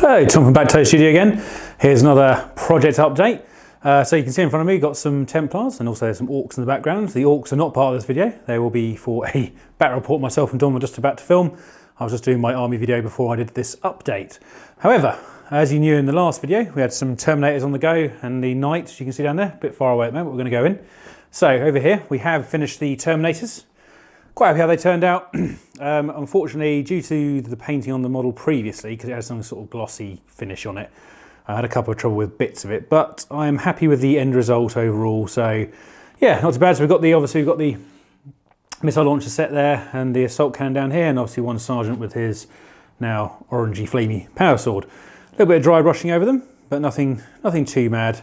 So, Tom from BlackToad Studio again. Here's another project update. So you can see in front of me, got some Templars and also some Orcs in the background. The Orcs are not part of this video. They will be for a battle report myself and Dom were just about to film. I was just doing my army video before I did this update. However, as you knew in the last video, we had some Terminators on the go and the Knights, you can see down there, a bit far away at the moment, we're going to go in. So over here, we have finished the Terminators. Quite happy how they turned out. Unfortunately, due to the painting on the model previously, because it has some sort of glossy finish on it, I had a couple of trouble with bits of it, but I'm happy with the end result overall. So yeah, not too bad. So obviously we've got the missile launcher set there and the assault cannon down here, and obviously one sergeant with his now orangey flamey power sword. A little bit of dry brushing over them, but nothing too mad.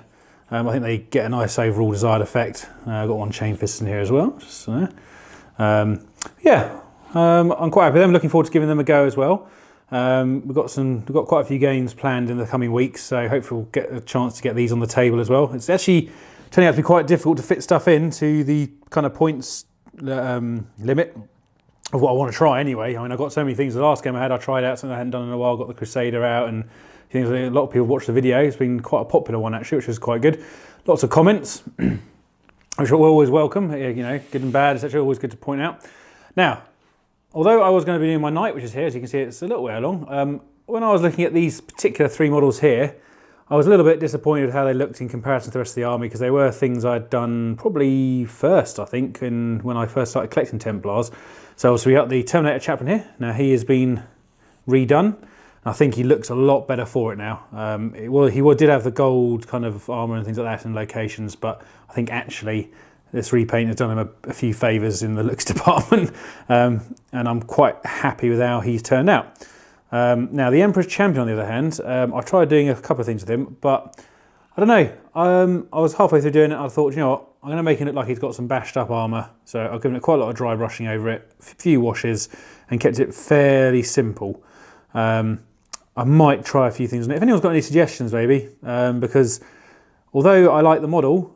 I think they get a nice overall desired effect. I've got one chain fist in here as well, just there. Yeah, I'm quite happy with them. Looking forward to giving them a go as well. We've got quite a few games planned in the coming weeks, so hopefully we'll get a chance to get these on the table as well. It's actually turning out to be quite difficult to fit stuff into the kind of points limit of what I want to try anyway. I mean, I got so many things. The last game I tried out something I hadn't done in a while. Got the Crusader out, and things. A lot of people watched the video. It's been quite a popular one actually, which is quite good. Lots of comments, which are always welcome. You know, good and bad. It's actually always good to point out. Now, although I was going to be doing my Knight, which is here, as you can see, it's a little way along. When I was looking at these particular three models here, I was a little bit disappointed with how they looked in comparison to the rest of the army, because they were things I'd done probably first, I think, when I first started collecting Templars. So we got the Terminator chaplain here. Now he has been redone. I think he looks a lot better for it now. He did have the gold kind of armour and things like that in locations, but I think actually this repaint has done him a few favours in the looks department, and I'm quite happy with how he's turned out. Now the Emperor's Champion, on the other hand, I tried doing a couple of things with him, but I don't know. I was halfway through doing it, I thought, you know what, I'm going to make it look like he's got some bashed up armour. So I've given it quite a lot of dry brushing over it, a few washes, and kept it fairly simple. I might try a few things on it. If anyone's got any suggestions, maybe, because although I like the model,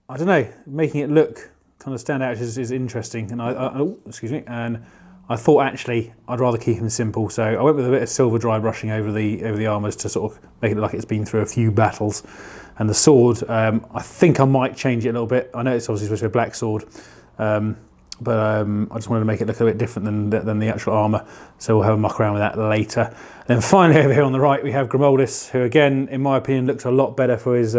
I don't know, making it look kind of stand out is interesting. And excuse me, and I thought actually I'd rather keep him simple, so I went with a bit of silver dry brushing over the armours to sort of make it look like it's been through a few battles. And the sword, I think I might change it a little bit. I know it's obviously supposed to be a black sword, but I just wanted to make it look a bit different than the actual armour, so we'll have a muck around with that later. And then finally over here on the right we have Grimoldus, who again, in my opinion, looks a lot better for his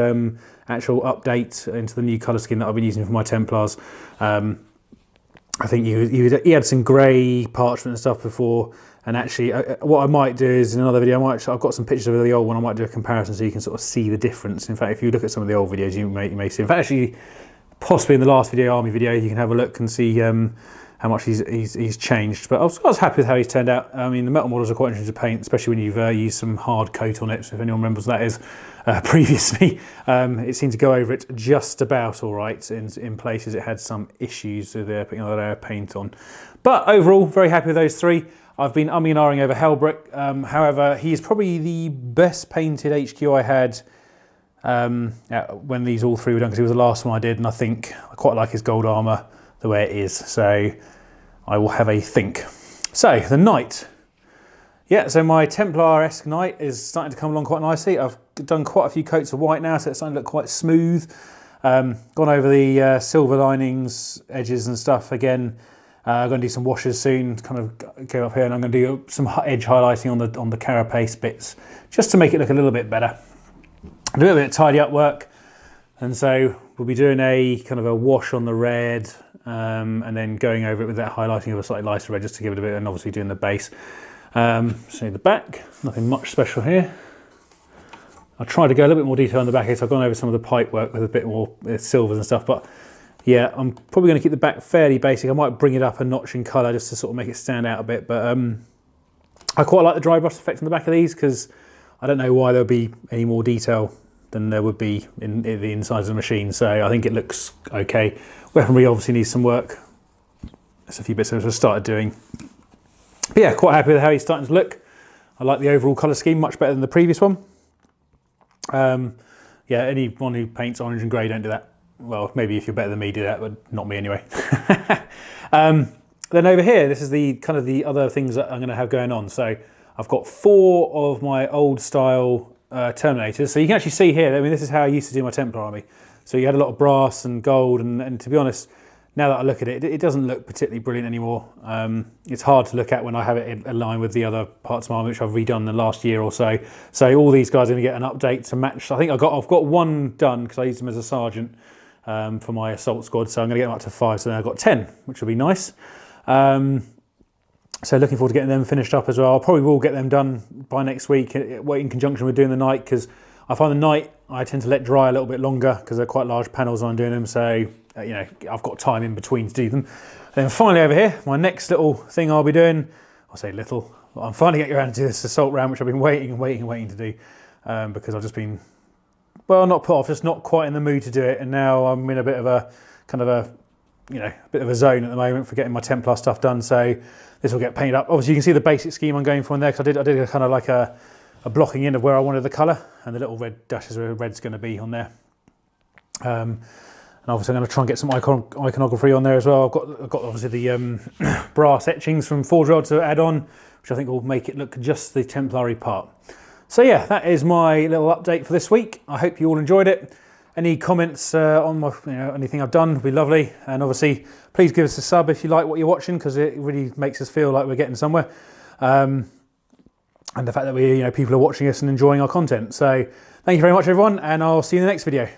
actual update into the new colour scheme that I've been using for my Templars. I think he had some grey parchment and stuff before, and actually what I might do is in another video, I've got some pictures of the old one, I might do a comparison so you can sort of see the difference. In fact, if you look at some of the old videos, you may see, in fact, actually, possibly in the last video, army video, you can have a look and see how much he's changed. But I was happy with how he's turned out. I mean, the metal models are quite interesting to paint, especially when you've used some hard coat on it. So if anyone remembers what that is, previously, it seemed to go over it just about all right. In places it had some issues with putting another layer of paint on. But overall, very happy with those three. I've been umming and ahhing over Hellbrick. However, he is probably the best painted HQ I had when these all three were done, because he was the last one I did, and I think I quite like his gold armour the way it is, so I will have a think. So the Knight, yeah, so my Templar-esque Knight is starting to come along quite nicely. I've done quite a few coats of white now, so it's starting to look quite smooth. Gone over the silver linings, edges and stuff again. I'm going to do some washes soon, kind of go up here, and I'm going to do some edge highlighting on the carapace bits, just to make it look a little bit better. Do a little bit of tidy up work, and so we'll be doing a kind of a wash on the red, and then going over it with that highlighting of a slightly lighter red just to give it a bit, and obviously doing the base. So the back, nothing much special here. I'll try to go a little bit more detail on the back here, so I've gone over some of the pipe work with a bit more silvers and stuff, but yeah, I'm probably going to keep the back fairly basic. I might bring it up a notch in colour just to sort of make it stand out a bit, but I quite like the dry brush effect on the back of these, because I don't know why there'll be any more detail than there would be in the insides of the machine, so I think it looks okay. Weaponry obviously needs some work. There's a few bits I've started doing. But yeah, quite happy with how he's starting to look. I like the overall colour scheme, much better than the previous one. Yeah, anyone who paints orange and grey, don't do that. Well, maybe if you're better than me, do that, but not me anyway. Then over here, this is the kind of the other things that I'm going to have going on. So I've got 4 of my old style terminators. So you can actually see here, I mean, this is how I used to do my Templar army. So you had a lot of brass and gold, and to be honest, now that I look at it, it doesn't look particularly brilliant anymore. It's hard to look at when I have it aligned with the other parts of my army, which I've redone the last year or so. So all these guys are going to get an update to match. I think I've got 1 done because I used them as a sergeant for my assault squad. So I'm going to get them up to 5. So now I've got 10, which will be nice. So looking forward to getting them finished up as well. I probably will get them done by next week, in conjunction with doing the night, because I find the night I tend to let dry a little bit longer because they're quite large panels when I'm doing them. So you know, I've got time in between to do them. And then finally over here, my next little thing I'll be doing, I'll say little, but I'm finally getting around to this assault round, which I've been waiting to do because I've just been, well, not put off, just not quite in the mood to do it. And now I'm in a bit of a kind of a, you know, a bit of a zone at the moment for getting my Templar stuff done. So this will get painted up. Obviously you can see the basic scheme I'm going for in there, because I did a kind of like a blocking in of where I wanted the colour, and the little red dashes where red's going to be on there. And obviously I'm going to try and get some iconography on there as well. I've got obviously the brass etchings from Forge World to add on, which I think will make it look just the Templary part. So yeah, that is my little update for this week. I hope you all enjoyed it. Any comments on my, anything I've done would be lovely. And obviously, please give us a sub if you like what you're watching, because it really makes us feel like we're getting somewhere. And the fact that people are watching us and enjoying our content. So thank you very much, everyone, and I'll see you in the next video.